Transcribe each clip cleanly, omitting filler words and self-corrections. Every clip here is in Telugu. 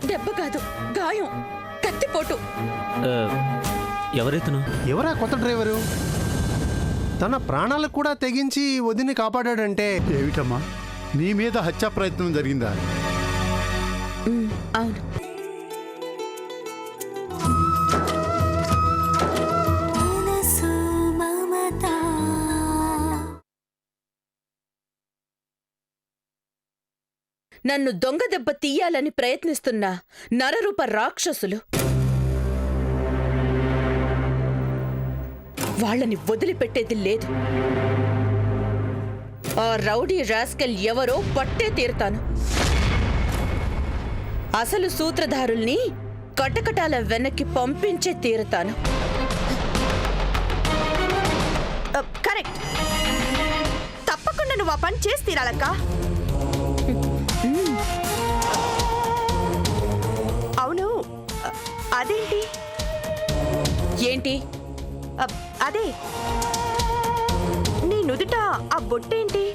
దెబ్బ కాదు, గాయం, కత్తిపోటు. ఎవరైతను? ఎవరా కొత్త డ్రైవరు? తన ప్రాణాలకు కూడా తెగించి వదిని కాపాడాడంటే. ఏమిటమ్మా, నీ మీద హత్యా ప్రయత్నం జరిగిందా? అవును. నన్ను దొంగ దెబ్బ తీయాలని ప్రయత్నిస్తున్న నరరూప రాక్షసులు, వాళ్ళని వదిలిపెట్టేది లేదు. ఆ రౌడీ రాస్కల్ ఎవరో పట్టే తీరుతాను. అసలు సూత్రధారుల్ని కటకటాల వెనక్కి పంపించే తీరుతాను. కరెక్ట్. తప్పకుండా నువ్వు ఆ పని చేసి తీరాలక్క. అవును, అదేంటి? ఏంటి? అదే, నీ నుదుట ఆ బొట్టేంటి?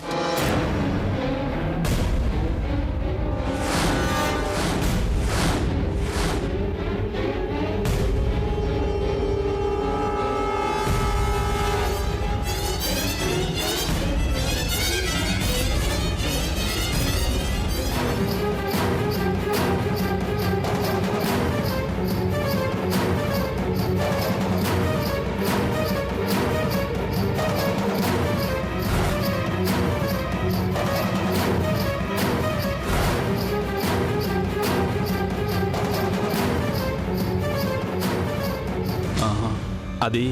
అది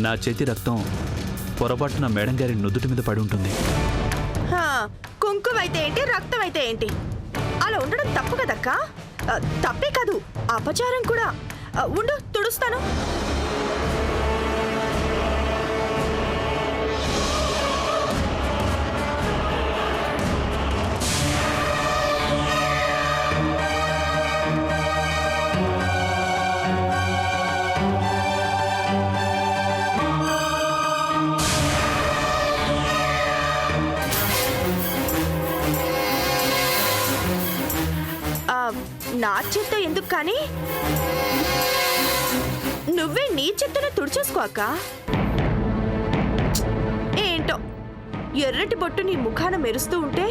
నా చేతి రక్తం పొరపాటున మేడం గారి నుదుటి మీద పడి ఉంటుంది. కుంకుమ అయితే ఏంటి, రక్తం అయితే ఏంటి, అలా ఉండడం తప్పు కదక్క. తప్పే కాదు, అపచారం కూడా. ఉండు, తుడుస్తాను. నా చేత్తో ఎందుకు కానీ, నువ్వే నీ చేత్తోనే తుడిచేసుకో అక్క. ఏంటో ఎర్రటి బొట్టు నీ ముఖాన మెరుస్తూ ఉంటే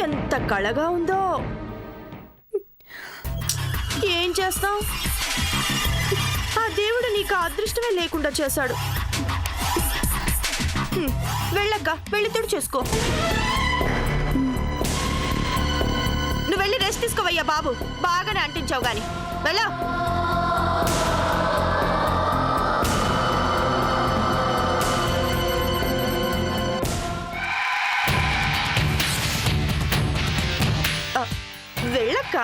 ఎంత కళగా ఉందో. ఏం చేస్తాం, ఆ దేవుడు నీకు అదృష్టమే లేకుండా చేశాడు. వెళ్ళక్క, వెళ్ళి తుడిచేసుకో. నువ్వు వెళ్ళి రెస్ట్ తీసుకోవయ్యా బాబు, బాగానే అంటించావు గాని. వెళ్ళా. వెళ్ళక్క.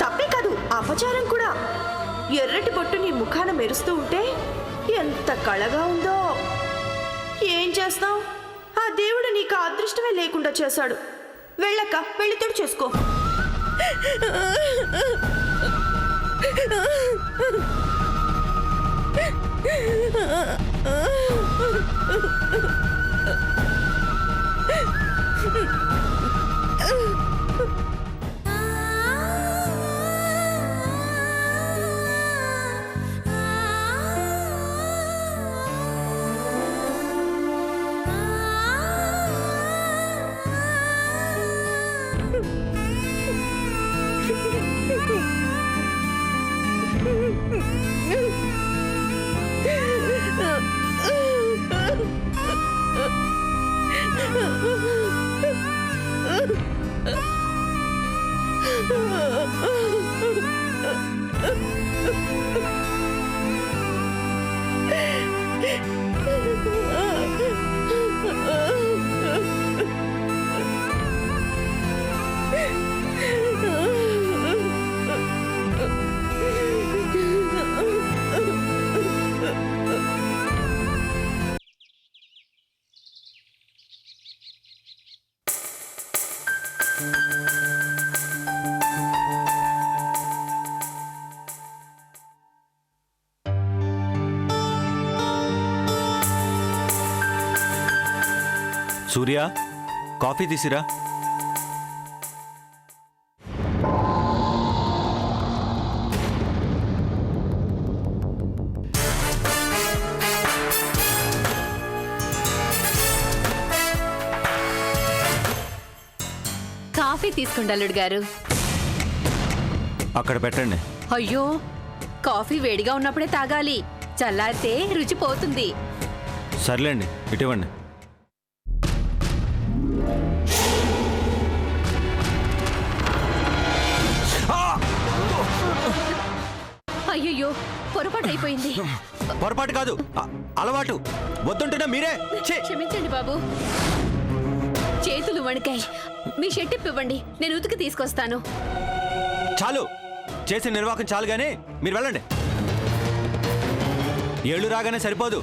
తప్పే కాదు, అపచారం కూడా. ఎర్రటి బొట్టు నీ ముఖాన మెరుస్తూ ఉంటే ఎంత కళగా ఉందో. ఏం చేస్తాం, ఆ దేవుడు నీకు అదృష్టమే లేకుండా చేశాడు. వెళ్ళక్క, వెళ్ళి తుడిచేసుకో. సూర్య కాఫీ తీసిరా. కాఫీ తీసుకోండి అల్లుడు గారు. అక్కడ పెట్టండి. అయ్యో, కాఫీ వేడిగా ఉన్నప్పుడే తాగాలి, చల్లారితే రుచి పోతుంది. సర్లేండి, ఇటివ్వండి. అయ్యయ్యో, పొరపాటు అయిపోయింది. పొరపాటు కాదు, అలవాటు. వద్దుంటున్నా మీరే. ఛీ! క్షమించండి బాబు. చేతులు వణికాయి. మీ షర్ట్ ఇవ్వండి, నేను ఉతికి తీసుకొస్తాను. చాలు, చేసిన నిర్వాహకం చాలు గానీ మీరు వెళ్ళండి. ఏళ్ళు రాగానే సరిపోదు,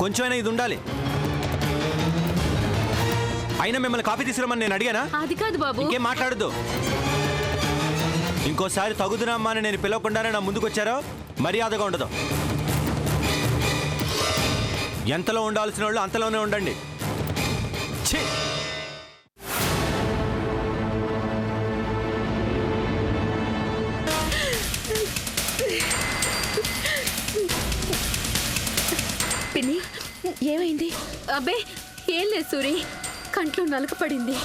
కొంచెమైనా ఇది ఉండాలి. అయినా మిమ్మల్ని కాఫీ తీసుకురమ్మని నేను అడిగానా? అది కాదు బాబు. ఇంకేం మాట్లాడద్దు. ఇంకోసారి తగుదునమ్మా అని నేను పిలవకుండానే నా ముందుకు వచ్చారో మర్యాదగా ఉండదు. ఎంతలో ఉండాల్సిన వాళ్ళు అంతలోనే ఉండండి. ఛీ! పిన్ని, ఏమైంది? అబ్బే ఏం లేదు సూరి, కంట్లో నలక పడింది.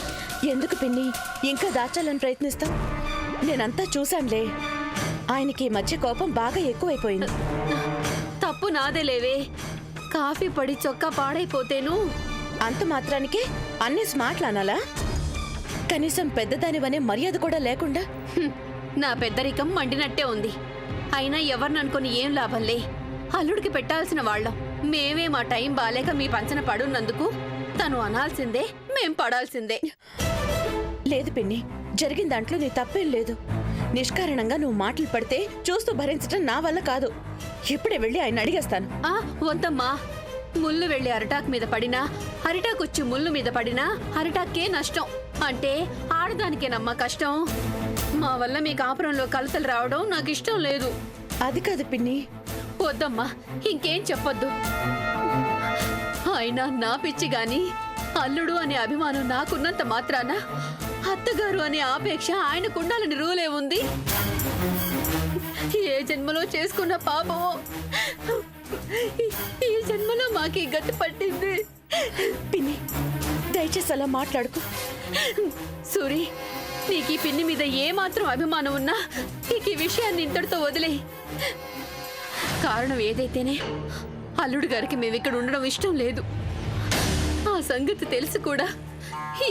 ఎందుకు పిన్ని ఇంకా దాచాలని ప్రయత్నిస్తాం? నేనంతా చూశానులే. ఆయనకి ఈ మధ్య కోపం బాగా ఎక్కువైపోయింది. తప్పు నాదే లేవే. కాఫీ పడి చొక్కా పాడైపోతేను. అంత మాత్రానికే అన్ని స్మార్ట్లు అనాలా? కనీసం పెద్దదానివనే మర్యాద కూడా లేకుండా. నా పెద్దరికం మండినట్టే ఉంది. అయినా ఎవరిని అనుకుని ఏం లాభంలే. అల్లుడికి పెట్టాల్సిన వాళ్ళం మేమే. మా టైం బాలేక మీ పంచన పడున్నందుకు తను అనాల్సిందే, మేం పడాల్సిందే. లేదు పిన్ని, జరిగిన దాంట్లో నీ తప్పేం లేదు. నిష్కారణంగా నువ్వు మాటలు పడితే చూస్తూ భరించడం నా వల్ల కాదు. ఇప్పుడే వెళ్ళి ఆయన అడిగేస్తాను. వద్దమ్మా. ముళ్ళు వెళ్ళి అరిటాక్ మీద పడినా, అరిటాకు వచ్చి ముళ్ళు మీద పడినా అరిటాకే నష్టం. అంటే ఆడదానికేనమ్మా కష్టం. మా వల్ల మీ కాపురంలో కలతలు రావడం నాకు ఇష్టం లేదు. అది కాదు పిన్ని. వద్దమ్మా, ఇంకేం చెప్పొద్దు. అయినా నా పిచ్చి గాని అల్లుడు అనే అభిమానం నాకున్నంత మాత్రాన అత్తగారు అనే ఆపేక్ష ఆయనకుండాలని రూలే ఉంది. ఏ జన్మలో చేసుకున్న పాపమో ఈ జన్మలో మాకు గతి పట్టింది. పిన్ని, దయచేసి అలా మాట్లాడుకో. సూరి, నీకు ఈ పిన్ని మీద ఏమాత్రం అభిమానం ఉన్నా నీకు ఈ విషయాన్ని ఇంతటితో వదిలే. కారణం ఏదైతేనే అల్లుడు గారికి మేమిక్కడ ఉండడం ఇష్టం లేదు. ఆ సంగతి తెలుసు కూడా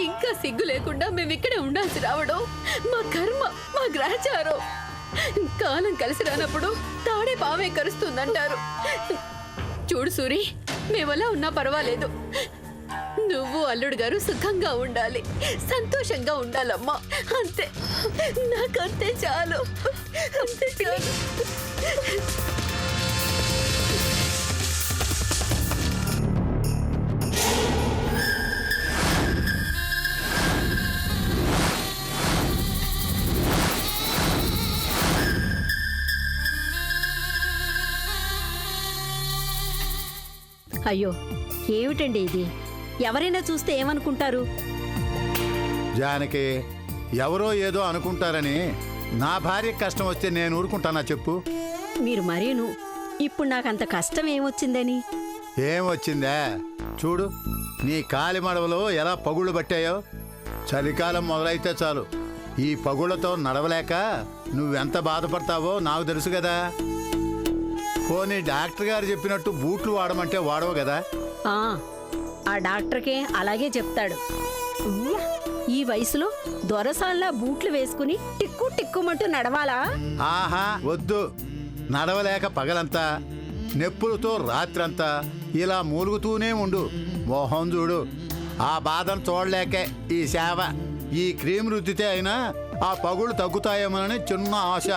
ఇంకా సిగ్గు లేకుండా మేమిక్కడే ఉండాల్సి రావడం మా కర్మ, మా గ్రహచారం. కాలం కలిసి రానప్పుడు తాడే పావే కరుస్తుందంటారు. చూడు సూరి, మేమలా ఉన్నా పర్వాలేదు. నువ్వు అల్లుడు గారు సుఖంగా ఉండాలి, సంతోషంగా ఉండాలమ్మా. అంతే, నాకంతే చాలు, అంతే చాలు. అయ్యో, ఏమిటండి ఇది? ఎవరైనా చూస్తే ఏమనుకుంటారు? జానకి, ఎవరో ఏదో అనుకుంటారని నా భార్యకి కష్టం వస్తే నేను ఊరుకుంటానా చెప్పు? మీరు మరీను. ఇప్పుడు నాకంత కష్టం ఏమొచ్చిందని? ఏమొచ్చిందా? చూడు, నీ కాలి మడవలో ఎలా పగుళ్ళు పట్టాయో. చలికాలం మొదలైతే చాలు ఈ పగుళ్లతో నడవలేక నువ్వెంత బాధపడతావో నాకు తెలుసు కదా. పోనీ డాక్టర్ గారు చెప్పినట్టు బూట్లు వాడమంటే వాడవు కదా? ఆ డాక్టర్కే అలాగే చెప్తాడు. ఈ వయసులో దొరసాల్లా బూట్లు వేసుకుని టిక్కు టిక్కుమంటూ నడవాలా? ఆహా, వద్దు. నడవలేక పగలంతా, నెప్పులతో రాత్రంతా ఇలా మూలుగుతూనే ఉండు. మోహం చూడు, ఆ బాధను చూడలేకే ఈ సేవ. ఈ క్రీమ్ రుద్దితే అయినా ఆ పగుళ్ళు తగ్గుతాయేమోనని చిన్న ఆశ.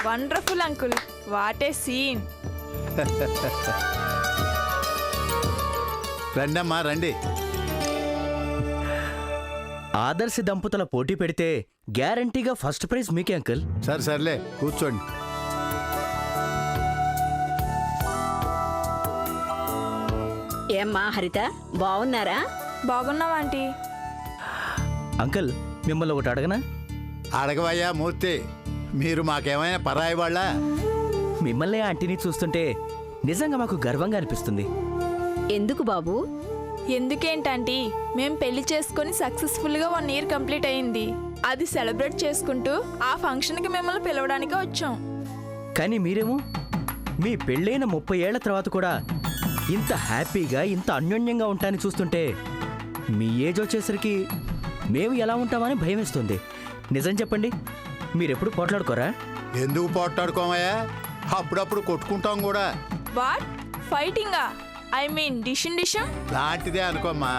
Wonderful uncle, what a scene. రండమ్మా రండి. ఆదర్శ దంపతుల పోటీ పెడితే గ్యారంటీగా ఫస్ట్ ప్రైజ్ మీకే అంకుల్. సరే సర్లే కూర్చోండి. ఏమ్మా హరిత బాగున్నారా? బాగున్నావా ఆంటీ? అంకుల్ మిమ్మల్ని ఒకటి అడగనా? అడగవయ్యా మూర్తి, మీరు మాకేమైనా పరాయి వాళ్ళ? మిమ్మల్ని ఆంటీని చూస్తుంటే నిజంగా మాకు గర్వంగా అనిపిస్తుంది. ఎందుకు బాబు? ఎందుకేంటంటీ, మేం పెళ్లి చేసుకొని సక్సెస్ఫుల్గా 1 ఇయర్ కంప్లీట్ అయింది. అది సెలబ్రేట్ చేసుకుంటూ ఆ ఫంక్షన్కి మిమ్మల్ని పిలవడానికి వచ్చాం. కానీ మీరేమో మీ పెళ్ళైన 30 ఏళ్ల తర్వాత కూడా ఇంత హ్యాపీగా ఇంత అన్యోన్యంగా ఉంటానని చూస్తుంటే మీ ఏజ్ వచ్చేసరికి మేము ఎలా ఉంటామని భయం వేస్తుంది. నిజం చెప్పండి, మీరెప్పుడు పోట్లాడుకోరా? ఎందుకు పోట్లాడుకోమయ్యా, అప్పుడప్పుడు కొట్టుకుంటాం కూడా. వాట్ ఫైటింగా? ఐ మీన్ డిషన్ లాంటిదే అనుకోమ్మా.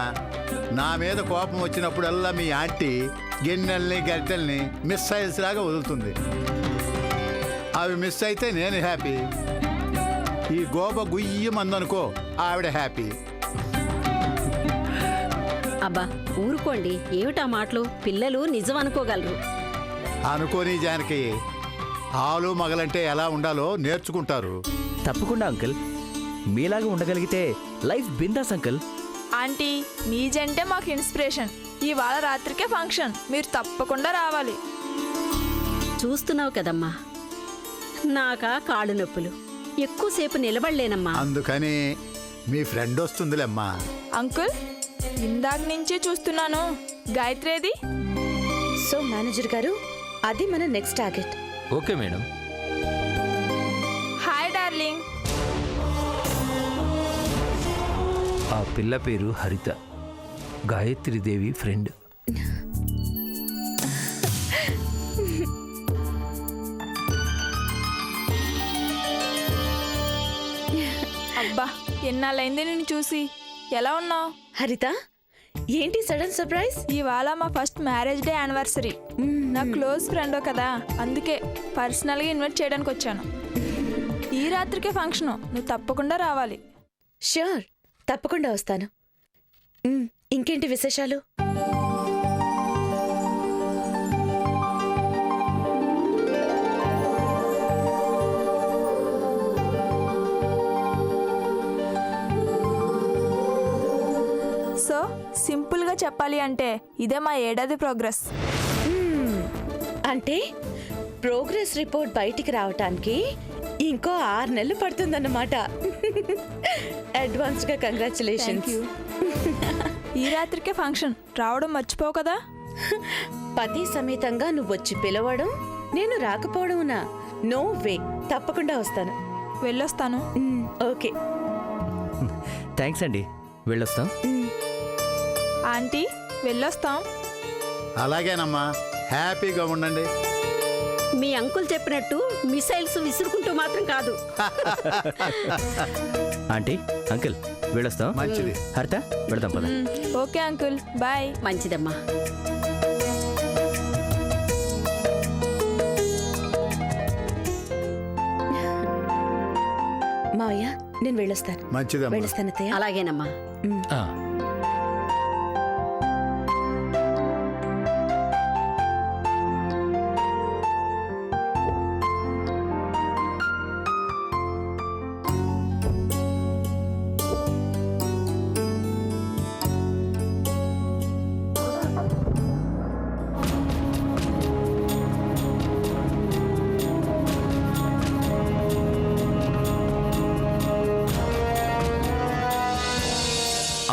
నా మీద కోపం వచ్చినప్పుడల్లా మీ ఆంటీ గిన్నెల్ని గరిటెల్ని మిస్సైల్స్ లాగా వదులుతుంది. అవి మిస్ అయితే నేను హ్యాపీ, ఈ గోప గుయ్యమందనుకో ఆవిడ హ్యాపీ. అబ్బా ఊరుకోండి, ఏమిటా మాటలు? పిల్లలు నిజం అనుకోగలరు. అనుకోని జానకి, ఆలు మగలంటే ఎలా ఉండాలో నేర్చుకుంటారు. తప్పకుండా అంకుల్, మీలాగా ఉండగలిగితే లైఫ్ బిందాస్ అంకుల్. ఆంటీ మీ జంటే మాకు ఇన్స్పిరేషన్. ఇవాళ రాత్రికే ఫంక్షన్, మీరు తప్పకుండా రావాలి. చూస్తున్నావు కదమ్మా, నాకా కాళ్ళు నొప్పులు, ఎక్కువసేపు నిలబడలేనమ్మా. అందుకని మీ ఫ్రెండ్ వస్తుందిలేమ్మా. అంకుల్ ఇందాక నుంచి చూస్తున్నాను, గాయత్రేది? సో మేనేజర్ గారు, అది మన next target. Okay madam. Hi darling. ఆ పిల్ల పేరు హరిత, గాయత్రీదేవి ఫ్రెండ్. అబ్బా ఎన్నాళ్ళైంది నిన్ను చూసి. ఎలా ఉన్నావు? హరిత, ఏంటి సడన్ సర్ప్రైజ్? ఇవాళ మా ఫస్ట్ మ్యారేజ్ డే యానివర్సరీ. నా క్లోజ్ ఫ్రెండ్ కదా, అందుకే పర్సనల్గా ఇన్వైట్ చేయడానికి వచ్చాను. ఈ రాత్రికే ఫంక్షను, నువ్వు తప్పకుండా రావాలి. ష్యూర్, తప్పకుండా వస్తాను. ఇంకేంటి విశేషాలు? సో సింపుల్గా చెప్పాలి అంటే ఇదే మా ఏడాది ప్రోగ్రెస్. అంటే ప్రోగ్రెస్ రిపోర్ట్ బయటికి రావటానికి ఇంకో 6 నెలలు పడుతుందన్నమాట. అడ్వాన్స్గా కంగ్రాచులేషన్స్. ఈ రాత్రికే ఫంక్షన్, రావడం మర్చిపోవు కదా? పతి సమేతంగా నువ్వు వచ్చి పిలవడం, నేను రాకపోవడం నో వే. తప్పకుండా వస్తాను. వెళ్ళొస్తాను. ఓకే, థ్యాంక్స్ అండి, వెళ్ళొస్తాం. ఆంటీ వెళ్ళొస్తాం. అలాగేనమ్మా, హ్యాపీగా ఉండండి. మీ అంకుల్ చెప్పినట్టు మిసైల్స్ విసురుకుంటూ మాత్రం కాదు. ఆంటీ, అంకుల్ వెళ్ళొస్తాం. మంచిది. హరిత వెళదాం పద. Okay uncle, bye. మంచిదమ్మా. మావయ్య నేను వెళ్ళొస్తాను. మంచిదమ్మా. వెళ్ళొస్తాను అత్తయ్య. అలాగేనమ్మా.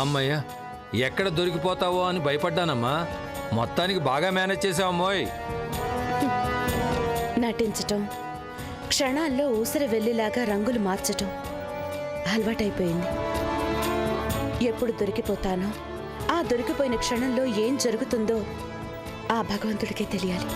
అమ్మయ్య, ఎక్కడ దొరికిపోతావో అని భయపడ్డానమ్మా. మొత్తానికి బాగా మేనేజ్ చేసావమ్మోయ్. నటించటం, క్షణాల్లో ఊసరి వెళ్ళేలాగా రంగులు మార్చటం అలవాటైపోయింది. ఎప్పుడు దొరికిపోతానో, ఆ దొరికిపోయిన క్షణంలో ఏం జరుగుతుందో ఆ భగవంతుడికే తెలియాలి.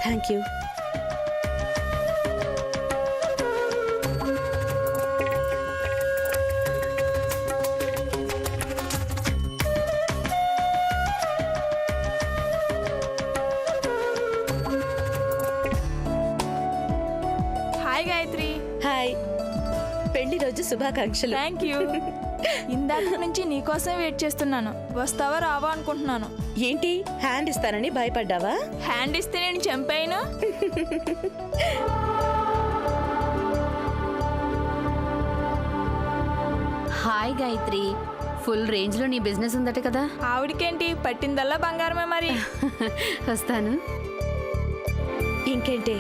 Thank you. పెళ్లి రోజు శుభాకాంక్షలు. Thank you. ఇందాక నుంచి నీకోసం వెయిట్ చేస్తున్నాను. వస్తావా రావా అనుకుంటున్నాను. ఏంటి హ్యాండ్ ఇస్తానని భయపడ్డావా? హ్యాండ్ ఇస్తే నేను చంపాను. హాయ్ గాయత్రి, ఫుల్ రేంజ్ లో నీ బిజినెస్ ఉందట కదా. ఆవిడకేంటి పట్టిందల్లా బంగారమే మరి. వస్తాను. ఇంకేంటి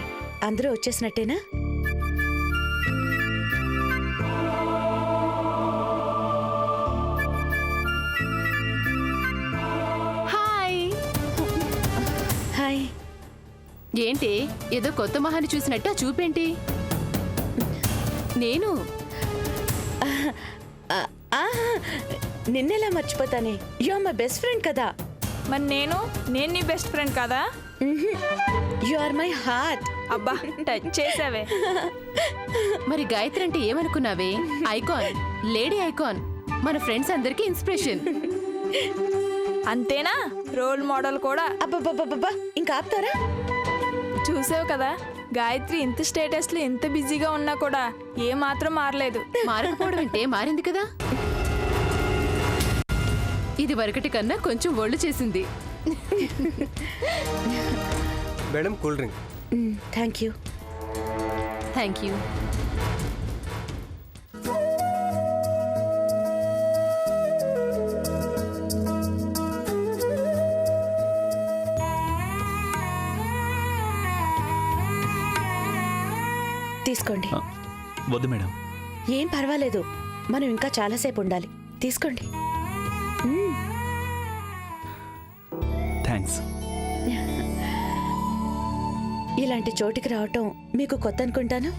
అందరూ వచ్చేసినట్టేనా? హాయ్. హాయ్. ఏంటి ఏదో కొత్త మహాన్ని చూసినట్టు ఆ చూపేంటి? నేను నిన్నెలా మర్చిపోతానే, you are my best friend కదా. మరి నేను నీ బెస్ట్ ఫ్రెండ్ కదా. You are my heart. అబ్బా టచ్ చేసావే. మరి గాయత్రి అంటే ఏమనుకున్నావే? ఐకాన్, లేడీ ఐకాన్, మన ఫ్రెండ్స్ అందరికి ఇన్స్పిరేషన్. అంతేనా? రోల్ మోడల్ కూడా. అబ్బబ్బబ్బబ్బా, ఇంకా ఆపుతారా? చూసావు కదా, గాయత్రి ఇంత స్టేటస్లో ఇంత బిజీగా ఉన్నా కూడా ఏ మాత్రం మారలేదు. మారకపోవడం అంటే మారింది కదా. ఇది వరకటి కన్నా కొంచెం ఒళ్ళు చేసింది. Madam cool drink. Thank you. Thank you. తీసుకోండి. వద్దు మేడం. ఏం పర్వాలేదు, మనం ఇంకా చాలాసేపు ఉండాలి. తీసుకోండి. థ్యాంక్స్. ఇలాంటి చోటికి రావటం మీకు కొత్త అనుకుంటాను.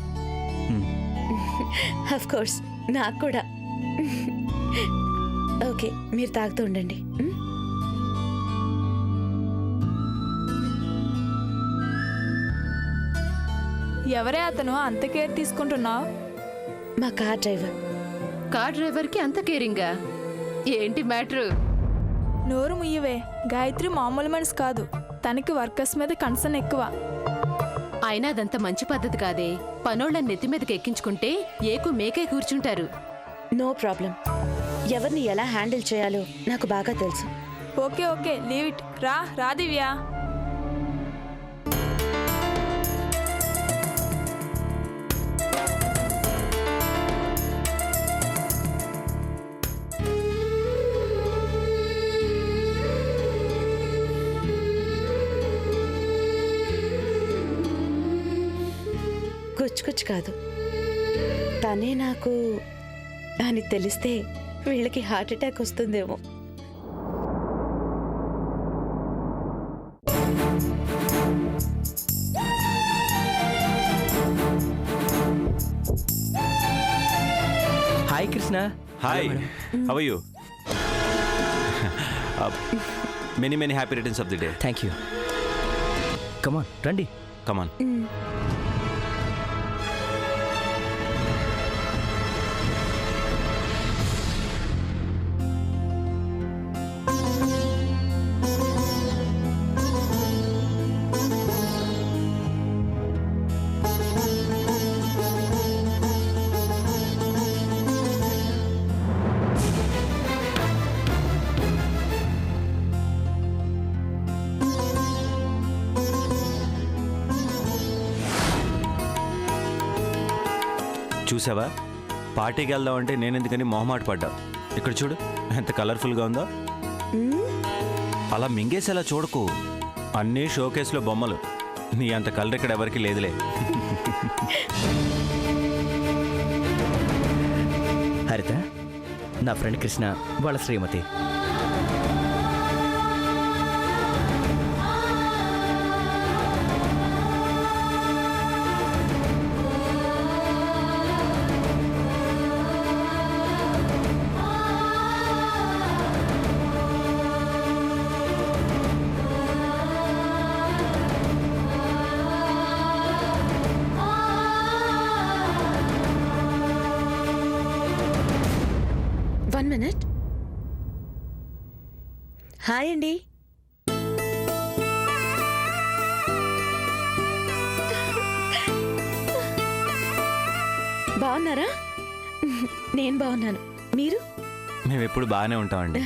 అఫ్ కోర్స్ నాకు కూడా. ఓకే, మీరు తాగుతూ ఉండండి. ఎవరే అతను అంత కేర్ తీసుకుంటున్నావు? మా కార్ డ్రైవర్. కార్ డ్రైవర్ కి అంత కేరింగా? ఏంటి మ్యాటర్? నోరు ముయ్యవే. గాయత్రి మామూలు మనిషి కాదు. తనకి వర్కర్స్ మీద కన్సర్న్ ఎక్కువ. అయినా అదంత మంచి పద్ధతి కాదే. పనోళ్ళని నెత్తి మీదకి ఎక్కించుకుంటే ఏకు మేకే కూర్చుంటారు. No problem. ఎవరిని ఎలా హ్యాండిల్ చేయాలో నాకు బాగా తెలుసు. Okay okay, leave it. రా దివ్య. కుచ్చుకుచ్చు కాదు, తనే నాకు అని తెలిస్తే వీళ్ళకి హార్ట్ అటాక్ వస్తుందేమో. Hi Krishna. Hi, how are you? Many many happy returns of the day. Thank you. Come on రండి. కమాన్. చూసావా, పార్టీకి వెళ్దాం అంటే నేనెందుకని మొహమాట పడ్డా. ఇక్కడ చూడు ఎంత కలర్ఫుల్గా ఉందో. అలా మింగేసేలా చూడకు. అన్నీ షోకేస్లో బొమ్మలు. నీ అంత కలర్ ఇక్కడ ఎవరికి లేదులే. హరిత, నా ఫ్రెండ్ కృష్ణ, వాళ్ళ శ్రీమతి. One minute. హాయ్ అండి. బాగున్నారా? నేను బాగున్నాను. మీరు? మేము ఎప్పుడు బాగానే ఉంటామండి.